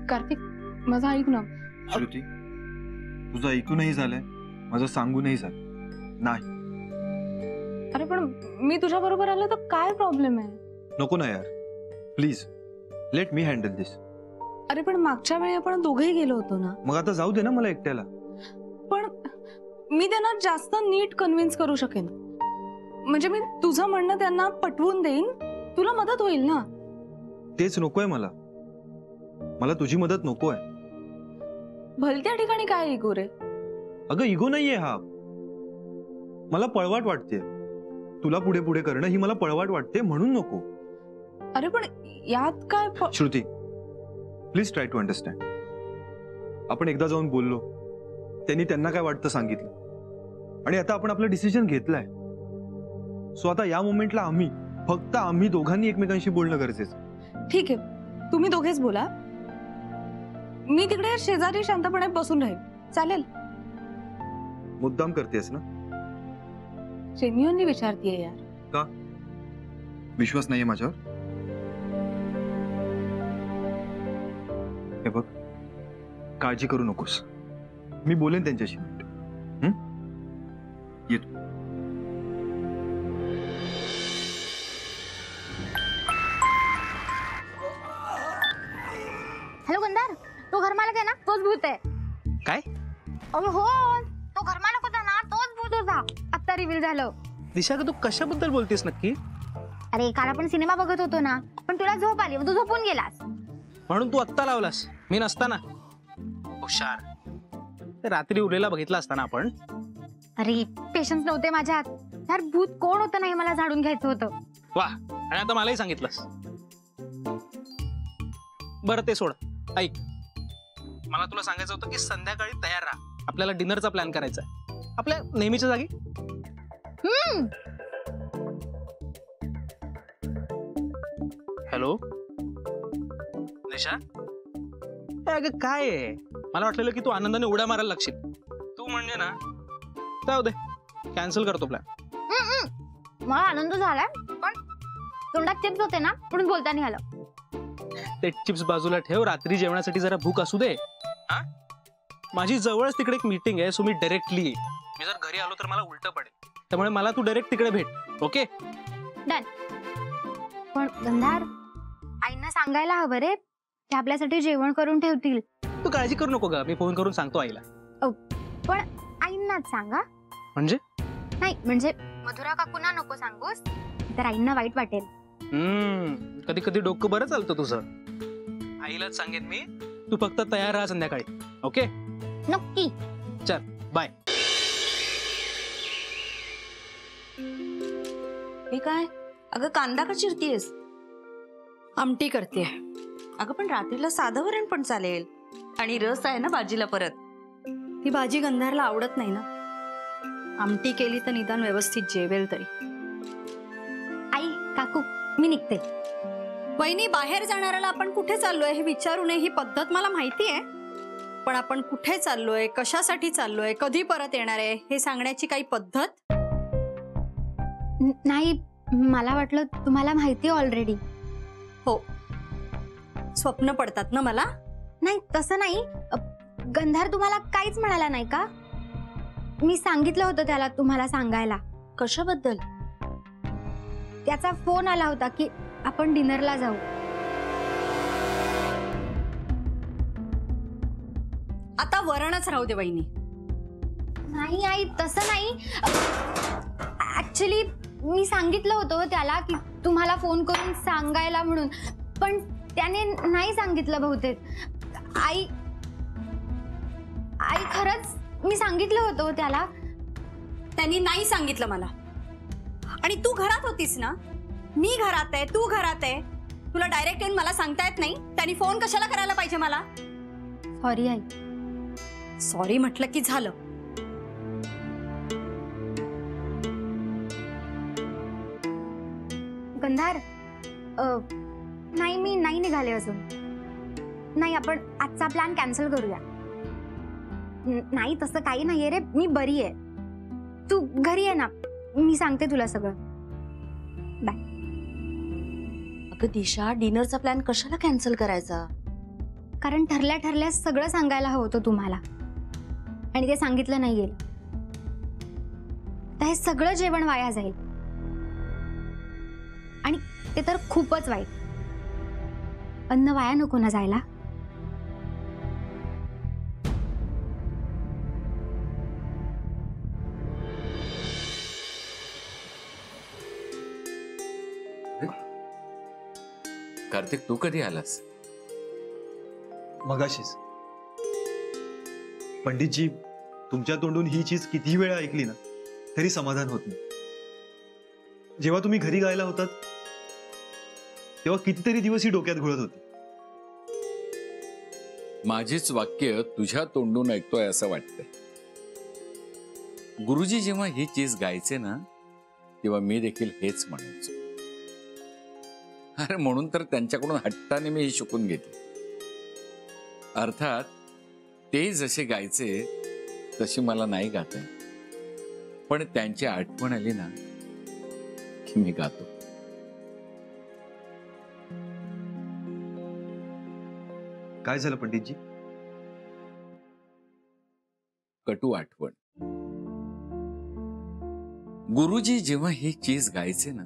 कार्तिक माझं ऐक ना. श्रुती, तुझं ऐकूनही झालंय, माझं सांगूनही झालं नाही. अरे पण मी तुझ्या बरोबर आलं तर काय प्रॉब्लेम आहे? नको ना यार, प्लीज लेट मी हँडल दिस. अरे पण मागच्या वेळी आपण दोघेही गेलो होतो ना. मग आता जाऊ दे ना मला एकट्याला. पण मी त्यांना जास्त नीट कन्व्हिन्स करू शकेन. म्हणजे मी तुझं म्हणणं त्यांना पटवून देईन, तुला मदत होईल ना. तेच नकोय मला, मला तुझी मदत नकोय. भलत्या ठिकाणी काय इगो रे? अगं इगो नाहीये हा, मला पळवाट वाटते. तुला पुढे पुढे करणं ही मला पळवाट वाटते, म्हणून नको. अरे पण यात काय Shruti, please try to understand. आपण एकदा जाऊन बोललो, त्यांना काय वाटतं सांगितलं, आणि आता आपण आपलं डिसिजन घेतलाय. सो आता या मोमेंटला फक्त आम्ही दोघांनी एकमेकांशी बोलणं गरजेचं. ठीक आहे, तुम्ही दोघेच बोला. मी तिकडे शेजारी शांतपणे बसून राहील, चालेल? मुद्दाम करतेस ना? जेन्युइनली विचारतीये यार. का? विश्वास नाहीये माझ्यावर? हे बघ, काळजी करू नकोस, मी बोलेन त्यांच्याशी. येतो. हॅलो गंधार, तो घरमालक आहे ना, तोच भूत आहे. काय? अरे हो, तो घरमालक होता ना, तोच भूत होता. आता रिव्हील झालं. दिशा, तू कशाबद्दल बोलतेस नक्की? अरे काल आपण सिनेमा बघत होतो ना, पण तुला झोप आली, तू झोपून गेलास. म्हणून तू आत्ता लावलास, मी नसताना. हुशार. रात्री उरलेला बघितला असताना आपण. अरे पेशन्स नव्हते माझ्यात. यार भूत कोण होतं नाही मला झाडून घ्यायचं होतं. वा, आणि आता मलाही सांगितलंस. बरं ते सोड, ऐक, मला तुला सांगायचं होतं की संध्याकाळी तयार राहा, आपल्याला डिनरचा प्लॅन करायचा आहे आपल्या नेहमीच्या जागी. हॅलो निशा, अगं काय आहे, मला वाटलेलं की तू आनंदाने उड्या मारायला लागशील. तू म्हणजे ना, जाऊ दे, कॅन्सल करतो प्लॅन. मला आनंद झालाय, पण तोंडात चिप्स होते ना, म्हणून बोलता नाही आलं. ते चिप्स बाजूला ठेव, रात्री जेवणासाठी जरा भूक असू दे. हा, माझी जवळच तिकडे एक मीटिंग आहे, सो मी डायरेक्टली, मी जर घरी आलो तर मला उलट पडेल, त्यामुळे मला तू डायरेक्ट तिकडे भेट. Okay done. पण गंधार, आईंना सांगायला हवं रे, ते आपल्यासाठी जेवण करून ठेवतील. तू काळजी करू नको ग, मी फोन करून सांगतो आईला. पण आईंनाच सांगा. म्हणजे? नाही म्हणजे मधुरा काकूंना नको सांगूस, तर आईंना वाईट वाटेल. कधी कधी डोकं बरं चालतं तुझं. आईलाच सांगेन मी, तू फक्त तयार राहा संध्याकाळी. ओके नक्की. चल बाय. हे काय? अगं कांदा का चिरतीयस? आमटी करते. अगं पण रात्रीला साधं वरण पण चालेल, आणि रस आहे ना भाजीला परत. ती भाजी गंधारला आवडत नाही ना. आमटी केली तर निदान व्यवस्थित जेवेल तरी. आई काकू, मी निघते. वहिनी, बाहेर जाणाऱ्याला आपण कुठे चाललोय हे विचारू नये ही पद्धत मला माहिती आहे, पण आपण कुठे चाललोय, कशासाठी चाललोय, कधी परत येणार आहे हे सांगण्याची काही पद्धत? नाही, मला वाटलं तुम्हाला माहिती ऑलरेडी. हो, स्वप्न पडतात ना मला. नाही तसं नाही. गंधार तुम्हाला काहीच म्हणाला नाही का? मी सांगितलं होतं त्याला तुम्हाला सांगायला. कशाबद्दल? त्याचा फोन आला होता की आपण डिनरला जाऊ. आता वरणच राहू दे वहिनी. नाही आई, तसं नाही. ऍक्च्युली मी सांगितलं होतं त्याला की तुम्हाला फोन करून सांगायला म्हणून, पण त्याने नाही सांगितलं बहुतेक. आई आई खरंच मी सांगितलं होतं त्याला. त्यांनी नाही सांगितलं मला. आणि तू घरात होतीस ना, मी घरात आहे, तू घरात आहे, तुला डायरेक्ट येऊन मला सांगता येत नाही? त्यांनी फोन कशाला करायला पाहिजे मला? Sorry I. सॉरी म्हटलं की झालं. गंधार, नाही मी नाही निघाले अजून. नाही, आपण आजचा प्लॅन कॅन्सल करूया. नाही तसं काही नाहीये रे, मी बरी आहे. तू घरी आहे ना, मी सांगते तुला सगळं. बाय. अगं दिशा, डिनरचा प्लॅन कशाला कॅन्सल करायचा? कारण ठरल्या ठरल्या सगळं सांगायला हवं होतं तुम्हाला आणि ते सांगितलं नाही गेलं. तर हे सगळं जेवण वाया जाईल आणि ते तर खूपच वाईट. अन्न वाया नको ना जायला. कार्तिक, तू कधी आलास? मगाशीच. पंडितजी, तुमच्या तोंडून ही चीज किती वेळा ऐकली ना तरी समाधान होत नाही. जेव्हा तुम्ही घरी गायला होतात तेव्हा कितीतरी दिवस ही डोक्यात घोळत होती. माझीच वाक्य तुझ्या तोंडून ऐकतोय असं वाटतंय. गुरुजी जेव्हा ही चीज गायचे ना तेव्हा मी देखील हेच म्हणायचो. अरे म्हणून तर त्यांच्याकडून हट्टाने मी हे शिकून घेतले. अर्थात ते जसे गायचे तशी मला नाही गाता, पण त्यांची आठवण आली ना की मी गातो. काय झालं पंडितजी? कटू आठवण. गुरुजी जेव्हा ही चीज गायचे ना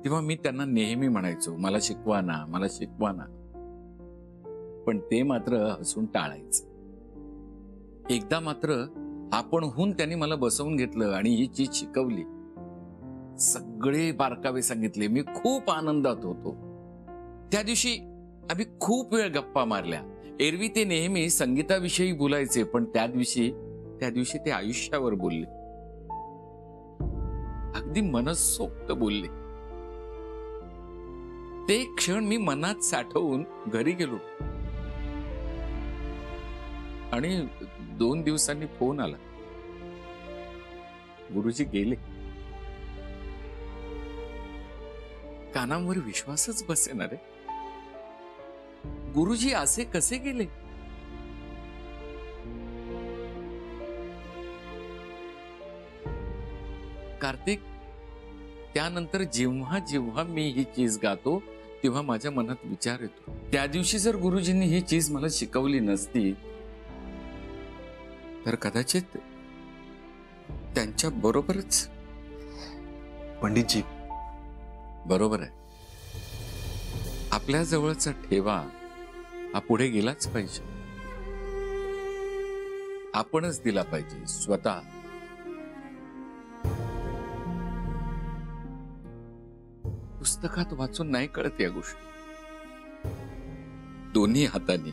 तेव्हा मी त्यांना नेहमी म्हणायचो, मला शिकवा ना, मला शिकवा ना. पण ते मात्र हसून टाळायचं. एकदा मात्र आपणहून त्यांनी मला बसवून घेतलं आणि ही चीज शिकवली. सगळे बारकावे सांगितले. मी खूप आनंदात होतो. त्या दिवशी आम्ही खूप वेळ गप्पा मारल्या. एरवी ते नेहमी संगीताविषयी बोलायचे, पण त्या दिवशी ते आयुष्यावर बोलले. अगदी मनसोक्त बोलले. ते क्षण मी मनात साठवून घरी गेलो आणि 2 दिवसांनी फोन आला, गुरुजी गेले. कानांवर विश्वासच बसेना रे. गुरुजी असे कसे गेले? कार्तिक, त्यानंतर जेव्हा जेव्हा मी ही चीज गातो तेव्हा माझ्या मनात विचार येतो, त्या दिवशी जर गुरुजींनी ही चीज मला शिकवली नसती तर कदाचित त्यांच्या बरोबरच. पंडितजी, बरोबर आहे. आपल्या जवळचा ठेवा हा पुढे गेलाच पाहिजे. आपणच दिला पाहिजे स्वतः. पुस्तकात वाचून नाही कळत या गोष्टी. दोन्ही हाताने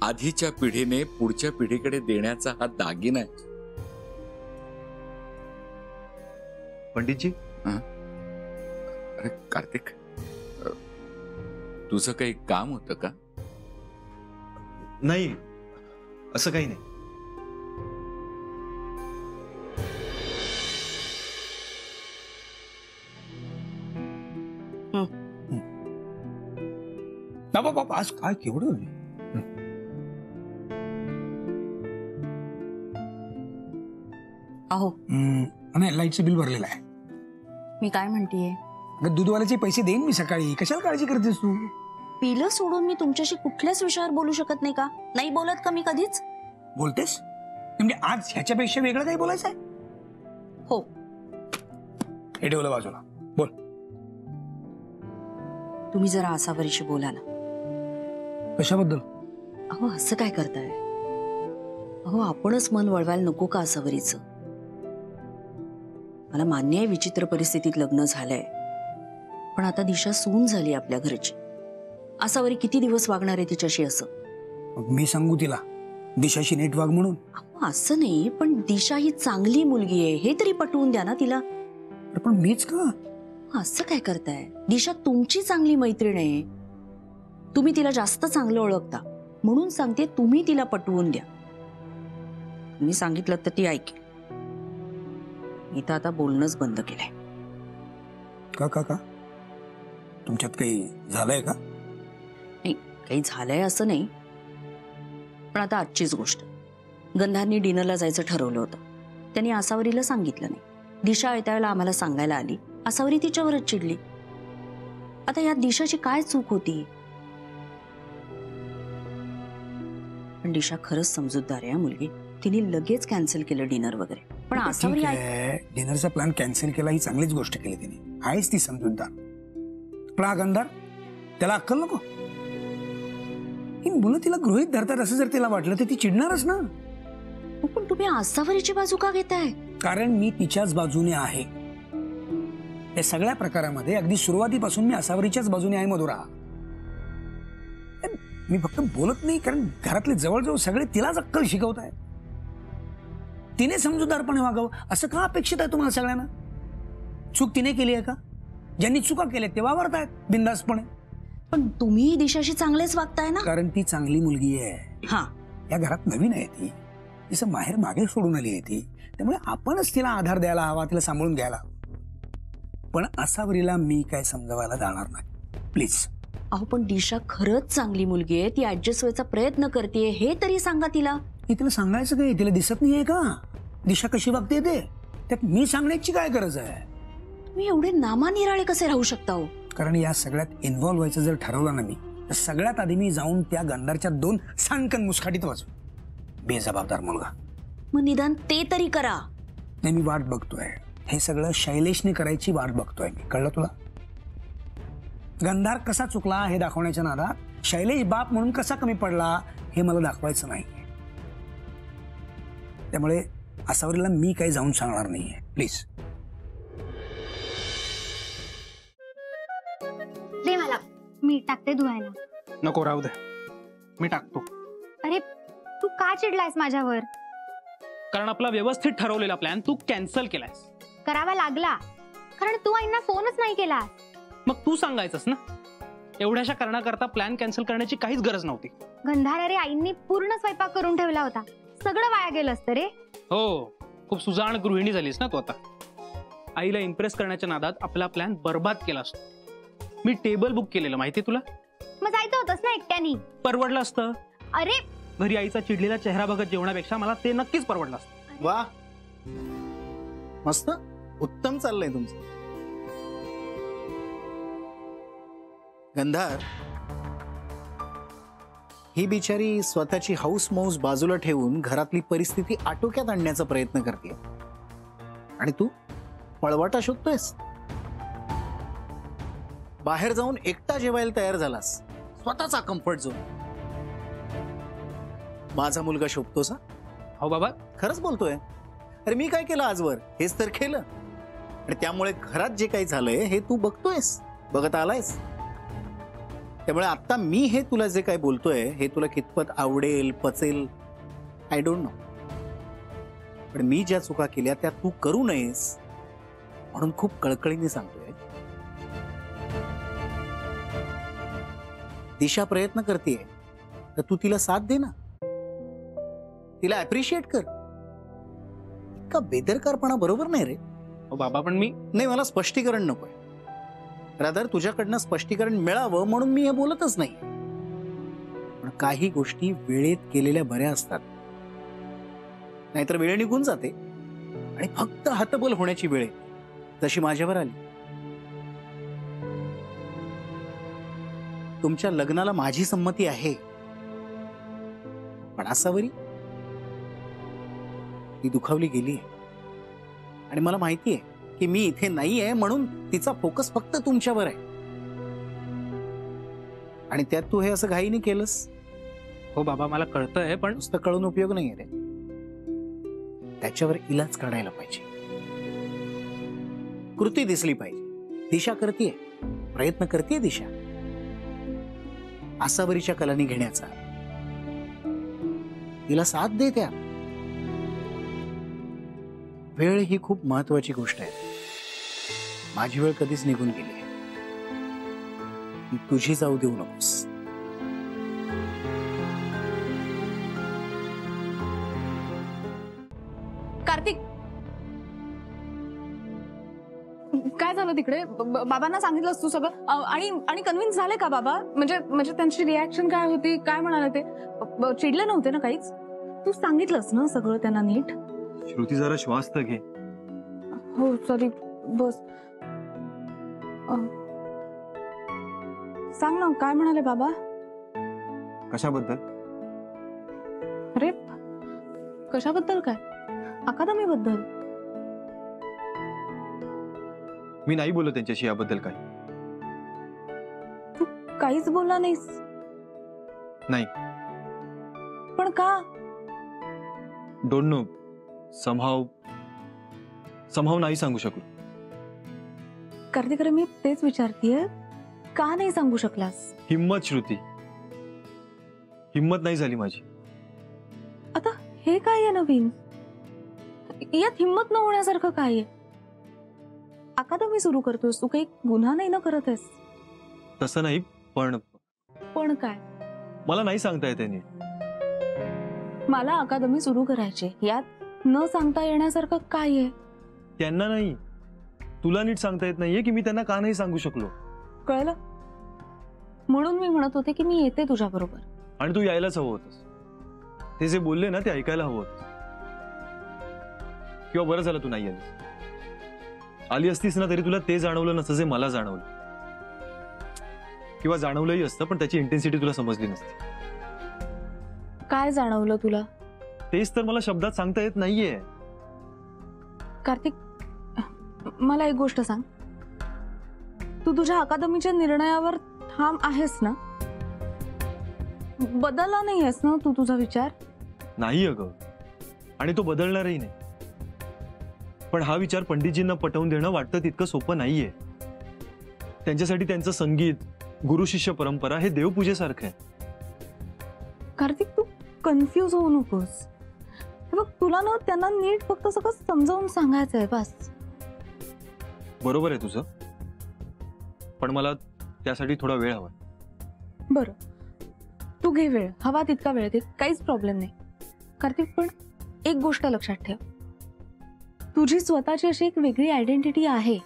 आधीच्या पिढीने पुढच्या पिढीकडे देण्याचा हा दागिना आहे. पंडितजी, अरे कार्तिक, तुझं काही काम होतं का? नाही, असं काही नाही. बाबा आज काय केवढं अहो, नाही, लाईटचं बिल भरलेलं आहे. मी काय म्हणतेय, अगं, दूधवाल्याचे पैसे देईन मी सकाळी. कशाला काळजी करतेस तू? पिलं सोडून मी तुमच्याशी कुठल्याच विषयावर बोलू शकत नाही का? नाही बोलत का मी कधीच? बोलतेस म्हणजे आज ह्याच्यापेक्षा वेगळं काही बोलायचं आहे? हो. हे ठेवलं बाजूला. बोल. तुम्ही जरा आसावरीशी बोला ना. कशाबद्दल? अहो, असं काय करताय? अहो, आपणच मन वळवायला नको का आसावरीचं? मला मान्य आहे विचित्र परिस्थितीत लग्न झालंय, पण आता दिशा सून झाली आपल्या घरची. आसावरी किती दिवस वागणार आहे तिच्याशी असं? मग मी सांगू तिला दिशाशी नीट वाग म्हणून? अहो, असं नाही, पण दिशा ही चांगली मुलगी आहे हे तरी पटवून द्या ना तिला. पण मीच का? असं काय करताय? दिशा तुमची चांगली मैत्रीण आहे. तुम्ही तिला जास्त चांगलं ओळखता म्हणून सांगते, तुम्ही तिला पटवून द्या. तुम्ही सांगितलं तर ती ऐकेल. मी तर आता बोलणंच बंद केलंय. का तुमच्यात काही झालंय का? नाही, काही झालंय असं नाही, पण आता आजचीच गोष्ट. गंधांनी डिनरला जायचं ठरवलं होतं. त्यांनी आसावरीला सांगितलं नाही. दिशा येत्यावेळेला आम्हाला सांगायला आली. आसावरी तिच्यावरच चिडली. आता यात दिशाची काय चूक होती? पण दिशा खरंच समजूतदार आहे हा मुलगी. तिने लगेच कॅन्सल केलं डिनर वगैरे. पण आसावरी डिनरचा प्लॅन कॅन्सल केला ही चांगलीच गोष्ट केली तिने. आहेच ती समजूतदार. पण हा गंधार, त्याला अक्कल नको. ही मुलं तिला गृहीत धरतात असं जर तिला वाटलं तर ती चिडणारच ना. पण तुम्ही आसावरीची बाजू का घेताय? कारण मी तिच्याच बाजूने आहे. या सगळ्या प्रकारामध्ये अगदी सुरुवातीपासून मी आसावरीच्याच बाजूने आहे मधुरा. मी फक्त बोलत नाही, कारण घरातले जवळजवळ सगळे तिलाच अक्कल शिकवत आहे. तिने समजूतदारपणे वागावं असं का अपेक्षित आहे तुम्हाला सगळ्यांना? चूक तिने केली आहे का? ज्यांनी चुका केल्या ते वावरतायत बिनधास्तपणे. पण तुम्ही दिशाशी चांगलेच वागताय ना. कारण ती चांगली मुलगी आहे. हा, या घरात नवीन आहे ती. तिचं माहेर मागे सोडून आली आहे ती. त्यामुळे आपणच तिला आधार द्यायला हवा, तिला सांभाळून घ्यायला हवं. पण आसावरीला मी काय समजावायला जाणार नाही, प्लीज. अहो पण दिशा खरंच चांगली मुलगी आहे. ती ऍडजस्ट व्हायचा प्रयत्न करते हे तरी सांगा तिला. तिला सांगायचं काय? तिला दिसत नाहीये का दिशा कशी वागते ते? त्यात मी सांगण्याची काय गरज आहे? तुम्ही एवढे नामानिराळे कसे राहू शकता हो? कारण या सगळ्यात इन्व्हॉल्व्ह व्हायचं जर ठरवलं ना मी, तर सगळ्यात आधी मी जाऊन त्या गंधारच्या 2 सांडकन मुसकाटीत वाजू. बेजबाबदार मुलगा. मग निदान ते तरी करा. नाही, मी वाट बघतोय. हे सगळं शैलेशने करायची वाट बघतोय मी. कळलं तुला? गंधार कसा चुकला हे दाखवण्याच्या नादात शैलेश बाप म्हणून कसा कमी पडला हे मला दाखवायचं नाही. त्यामुळे आसावरीला मी काही जाऊन सांगणार नाहीये, प्लीज. दे मला, मी टाकते धुवायला. नको, राहू दे, मी टाकतो. अरे तू का चिडलायस माझ्यावर? कारण आपला व्यवस्थित ठरवलेला प्लॅन तू कॅन्सल केलायस. करावा लागला कारण तू आईंना फोनच नाही केला. मग तू सांगायचंस ना. एवढ्याशा कारणाकरता प्लॅन कॅन्सल करण्याची काहीच गरज नव्हती. गंधार, अरे आईंनी पूर्ण स्वयंपाक करून ठेवला होता. सगळं वाया गेलं असतं रे. हो, खूप सुजाण गृहिणी झालीस ना तू आता. आईला इम्प्रेस करण्याच्या नादात आपला प्लॅन बर्बाद केला असतो. मी टेबल बुक केलेलं माहिती तुला. मग जायचं होतंस ना एकट्यानी. परवडलं असतं. अरे घरी आईचा चिडलेला चेहरा बघत जेवणापेक्षा मला ते नक्कीच परवडलं असतं. वा, मस्त, उत्तम चाललंय तुमचं. गंधार, ही बिचारी स्वतःची हाऊस मौस बाजूला ठेवून घरातली परिस्थिती आटोक्यात आणण्याचा प्रयत्न करते, आणि तू पळवाटा शोधतोयस. बाहेर जाऊन एकटा जेवायला तयार झालास, स्वतःचा कम्फर्ट झोन. माझा मुलगा शोभतोस? हो बाबा, खरंच बोलतोय. अरे मी काय केलं आजवर? हेच तर केलं. आणि त्यामुळे घरात जे काही झालंय हे तू बघतोयस, बघत आलायस. त्यामुळे आता मी हे तुला जे काही बोलतोय हे तुला कितपत आवडेल, पचेल, आय डोंट नो. पण मी ज्या चुका केल्या त्या तू करू नयेस म्हणून खूप कळकळीने सांगतोय. दिशा प्रयत्न करतेय तर तू तिला साथ दे ना. तिला अप्रिशिएट कर. इतका बेदरकारपणा बरोबर नाही रे. हो बाबा, पण मी नाही, मला स्पष्टीकरण नकोय. रादर तुझ्याकडनं स्पष्टीकरण मिळावं म्हणून मी हे बोलतच नाही. पण काही गोष्टी वेळेत केलेल्या बऱ्या असतात. नाहीतर वेळ निघून जाते आणि फक्त हतबल होण्याची वेळ जशी माझ्यावर आली. तुमच्या लग्नाला माझी संमती आहे, पण आसावरी ती दुखावली गेली आणि मला माहिती आहे की मी इथे नाही आहे म्हणून तिचा फोकस फक्त तुमच्यावर आहे. आणि त्यात तू हे असं घाईने केलंस. हो बाबा, मला कळतंय, पण नुसतं कळून उपयोग नाहीये रे. त्याच्यावर इलाज काढायला पाहिजे. कृती दिसली पाहिजे. दिशा करतेय, प्रयत्न करतेय दिशा आसावरीच्या कलानी घेण्याचा. तिला साथ दे. त्या वेळ ही खूप महत्वाची गोष्ट आहे. माझी वेळ कधीच निघून गेली आहे. तुझी जाऊ देऊ नकोस. कार्तिक, काय झालं तिकडे? बाबांना सांगितलंस तू सगळं? आणि कन्व्हिन्स झाले का बाबा? म्हणजे त्यांची रिॲक्शन काय होती? काय म्हणाले ते? चिडले नव्हते ना काहीच? तू सांगितलंस ना सगळं त्यांना नीट? श्रुती, जरा श्वास तर घे. हो सॉरी, बस. सांग ना, काय म्हणाले बाबा? कशाबद्दल? अरे कशाबद्दल काय? अकादमी बद्दल. मी नाही बोललो त्यांच्याशी याबद्दल काही. तू काहीच बोलला नाहीस? नाही. पण का? डोंट नो, समहाव नाही सांगू शकलो. कार्तिक अरे मी तेच विचारतीये, का नाही सांगू शकलास? हिम्मत श्रुती, हिम्मत नाही झाली माझी. आता हे काय आहे नवीन? यात हिम्मत न होण्यासारखं काय आहे? अकादमी सुरू करतोस तू, काही गुन्हा नाही ना करत आहेस? तसं नाही, पण काय? मला नाही सांगता येते नीट. मला अकादमी सुरू करायची, यात न सांगता येण्यासारखं काय आहे? त्यांना नाही, तुला नीट सांगता येत नाहीये की मी त्यांना का नाही सांगू शकलो. कळलं? म्हणून मी म्हणत होते की मी येते तुझ्या बरोबर. आणि तू यायलाच हवं होतस. ते जे बोलले ना ते ऐकायला हवं होतं. किंवा बरं झालं तू नाही आली असतीस ना, तरी तुला ते जाणवलं नसतं जे मला जाणवलं. किंवा जाणवलंही असतं, पण त्याची इंटेन्सिटी तुला समजली नसती. काय जाणवलं तुला? तेच तर मला शब्दात सांगता येत नाहीये. कार्तिक, मला एक गोष्ट सांग. तू तुझ्या अकादमीच्या निर्णयावर ठाम आहेस ना? बदलला नाहीयेस ना तू तुझा विचार? नाही अगं, आणि तो बदलणारही नाही. पण हा विचार पंडितजींना पटवून देणं वाटतं तितकं सोपं नाहीये. त्यांच्यासाठी त्यांचं संगीत, गुरु शिष्य परंपरा हे देवपूजेसारखं आहे. कार्तिक, तू कन्फ्यूज होऊ नकोस. हे बघ, तुला ना त्यांना नीट फक्त सगळं समजावून सांगायचंय बस. बरोबर आहे तुझं, पण मला त्यासाठी थोडा वेळ हवा. बरं, तू घे वेळ, हवा तितका वेळ दे, काहीच प्रॉब्लेम नाही. कार्तिक, पण एक गोष्ट लक्षात ठेव, तुझी स्वतःची अशी एक वेगळी आयडेंटिटी आहे.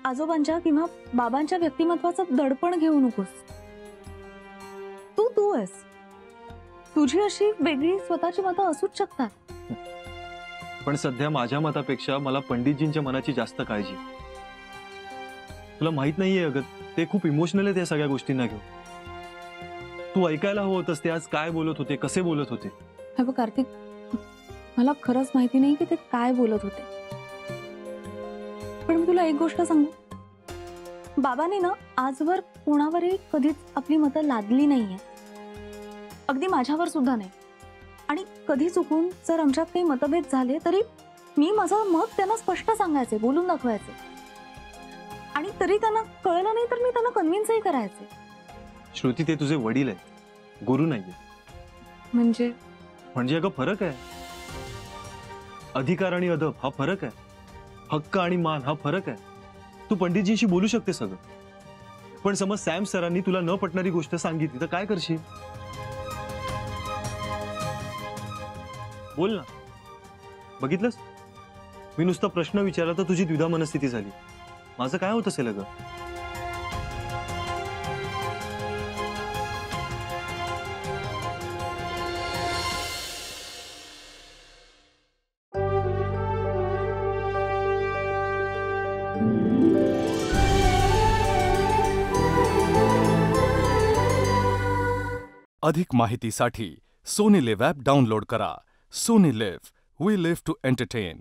आजोबांच्या किंवा बाबांच्या व्यक्तिमत्वाचं दडपण घेऊ नकोस. तू आहेस. तुझी अशी वेगळी स्वतःची मतं असूच शकतात. पण सध्या माझ्या मतापेक्षा मला पंडितजींच्या मनाची जास्त काळजी. तुला माहित नाहीये अगं, ते खूप इमोशनल आहे त्या सगळ्या गोष्टींना घेऊन. तू ऐकायला हवं होतंस ते आज काय बोलत होते, कसे बोलत होते. हे बघ कार्तिक, मला खरंच माहिती नाही की ते काय बोलत होते. पण मी तुला एक गोष्ट सांगू, बाबांनी ना आजवर कोणावरही कधीच आपली मतं लादली नाहीये, अगदी माझ्यावर सुद्धा नाही. आणि कधी चुकून जर आमच्यात काही मतभेद झाले तरी मी माझं मत त्यांना स्पष्ट सांगायचे, बोलून दाखवायचे. आणि तरी त्यांना कळलं नाही तर मी त्यांना कन्व्हिन्सही करायचे. श्रुती, ते तुझे वडील आहेत, गुरु नाहीये. म्हणजे अगं फरक आहे. अधिकार आणि अदब हा फरक आहे. हक्क आणि मान हा फरक आहे. तू पंडितजींशी बोलू शकते सगळं, पण समज सॅम सरांनी तुला न पटणारी गोष्ट सांगितली तर काय करशील? बोल ना. बघितलंस, मी नुसता प्रश्न विचारला तर तुझी द्विधा मनस्थिती झाली. माझं काय होत असेल अगं? अधिक माहितीसाठी सोनी लिव्ह ॲप डाउनलोड करा. Sony LIV, we live to entertain.